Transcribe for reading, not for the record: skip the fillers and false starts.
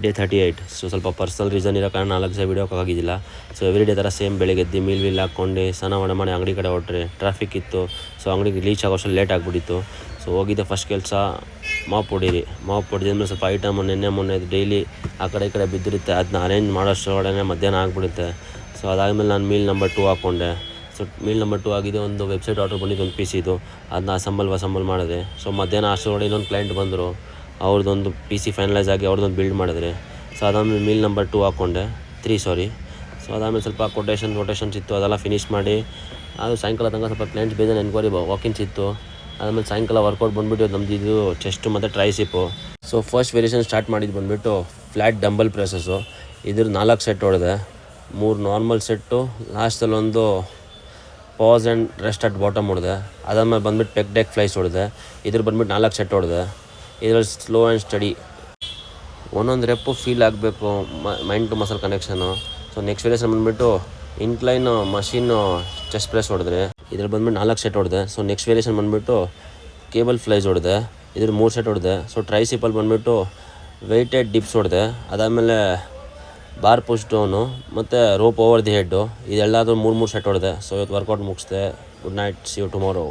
Day 38. So ಸ್ವಲ್ಪ personal reason ಇರೋ ಕಾರಣ 4 ದಿವಸ ವೀಡಿಯೋಕ್ಕಾಗಿದ್ದಿಲ್ಲ. ಸೊ ಎವ್ರಿ ಡೇ ಥರ ಸೇಮ್ ಬೆಳಿಗ್ಗೆ ಎದ್ದು ಮೀಲ್ ಹಾಕ್ಕೊಂಡು ಸ್ನಾನ ಮಾಡಿ ಅಂಗಡಿ ಕಡೆ ಹೊರಟ್ರೆ ಟ್ರಾಫಿಕ್ ಇತ್ತು. ಸೊ ಅಂಗಡಿಗೆ ರೀಚ್ ಆಗೋಷ್ಟು ಲೇಟ್ ಆಗಿಬಿಟ್ಟಿತ್ತು. ಸೊ ಹೋಗಿದ್ದೆ ಫಸ್ಟ್ ಕೆಲಸ ಮಾಪ್ ಹೊಡೆದಿದ್ಮೇಲೆ ಸ್ವಲ್ಪ ಐಟಮ್ ಮೊನ್ನೆ ಡೈಲಿ ಆ ಕಡೆ ಈ ಕಡೆ ಬಿದ್ದಿರುತ್ತೆ, ಅದನ್ನ ಅರೇಂಜ್ ಮಾಡೋಷ್ಟರೊಳಗಡೆ ಮಧ್ಯಾಹ್ನ ಆಗಿಬಿಡುತ್ತೆ. ಸೊ ಅದಾದಮೇಲೆ ನಾನು ಮೀಲ್ ನಂಬರ್ 2 ಹಾಕ್ಕೊಂಡೆ. ಸೊ ಮೀಲ್ ನಂಬರ್ 2 ಆಗಿದೆ. ಒಂದು ವೆಬ್ಸೈಟ್ ಆರ್ಡ್ರ್ ಬಂದಿದ್ದು, ಒಂದು PC ಇದು. ಅದನ್ನ ಅಸಂಬಲ್ ಮಾಡಿದೆ. ಸೊ ಮಧ್ಯಾಹ್ನ ಅಷ್ಟರೊಳಗಡೆ ಇನ್ನೊಂದು ಕ್ಲೈಂಟ್ ಬಂದರು, ಅವ್ರದ್ದೊಂದು PC ಫೈನಲೈಸ್ ಆಗಿ ಅವ್ರದ್ದೊಂದು ಬಿಲ್ಡ್ ಮಾಡಿದ್ರೆ. ಸೊ ಅದಾದಮೇಲೆ ಮೀಲ್ ನಂಬರ್ 2 ಹಾಕ್ಕೊಂಡೆ, 3 ಸಾರಿ. ಸೊ ಅದಾದಮೇಲೆ ಸ್ವಲ್ಪ ಕೊಟೇಷನ್ಸ್ ಇತ್ತು, ಅದೆಲ್ಲ ಫಿನಿಷ್ ಮಾಡಿ ಅದು ಸಾಯಂಕಾಲ ತನಕ ಸ್ವಲ್ಪ ಕ್ಲೈಂಟ್ಸ್ ಬೇಜಾರು ಎನ್ಕ್ವೈರಿ ವಾಕಿನ್ಸ್ ಇತ್ತು. ಆಮೇಲೆ ಸಾಯಂಕಾಲ ವರ್ಕೌಟ್ ಬಂದುಬಿಟ್ಟು ನಮ್ಮದು ಇದು ಚೆಸ್ಟು ಮತ್ತು ಟ್ರೈಸಿಪ್ಪು. ಸೊ ಫಸ್ಟ್ ವೇರಿಯೇಷನ್ ಸ್ಟಾರ್ಟ್ ಮಾಡಿದ್ದು ಬಂದುಬಿಟ್ಟು ಫ್ಲ್ಯಾಟ್ ಡಂಬಲ್ ಪ್ರೆಸಸ್ಸು. ಇದ್ರ 4 ಸೆಟ್ ಹೊಡೆದೆ, 3 ನಾರ್ಮಲ್ ಸೆಟ್ಟು, ಲಾಸ್ಟಲ್ಲಿ ಒಂದು pass and rest at bottom ಹೊಡೆದೆ. ಅದಾದಮೇಲೆ ಬಂದುಬಿಟ್ಟು ಪೆಗ್ ಡೆಕ್ ಫ್ಲೈಸ್ ಹೊಡೆದೆ. ಇದ್ರ ಬಂದುಬಿಟ್ಟು 4 ಸೆಟ್ ಹೊಡೆದೆ. ಇದರಲ್ಲಿ ಸ್ಲೋ ಆ್ಯಂಡ್ ಸ್ಟಡಿ, ಒಂದೊಂದು ರೆಪ್ಪು ಫೀಲ್ ಆಗಬೇಕು, mind to muscle connection. So next variation ಬಂದುಬಿಟ್ಟು ಇನ್ಕ್ಲೈನು ಮಷೀನು ಚೆಸ್ಟ್ ಪ್ರೆಸ್ ಹೊಡೆದ್ರೆ. ಇದ್ರಲ್ಲಿ ಬಂದುಬಿಟ್ಟು 4 ಸೆಟ್ ಹೊಡೆದೆ. ಸೊ ನೆಕ್ಸ್ಟ್ ವೇರಿಯೇಷನ್ ಬಂದುಬಿಟ್ಟು ಕೇಬಲ್ ಫ್ಲೈಸ್ ಹೊಡೆದೆ. ಇದ್ರ 3 ಸೆಟ್ ಹೊಡೆದೆ. ಸೊ ಟ್ರೈಸಿಪ್ಪಲ್ಲಿ ಬಂದುಬಿಟ್ಟು ವೆಯ್ಟೆಡ್ ಡಿಪ್ಸ್ ಹೊಡೆದೆ. ಅದಾದಮೇಲೆ ಬಾರ್ ಪುಷ್ ಡೌನು ಮತ್ತು ರೋಪ್ ಓವರ್ ದಿ ಹೆಡ್ಡು, ಇದೆಲ್ಲದು 3 ಸೆಟ್ ಹೊಡೆದೆ. ಸೊ ಇವತ್ತು ವರ್ಕೌಟ್ ಮುಗಿಸ್ದೆ. Good night, see you tomorrow.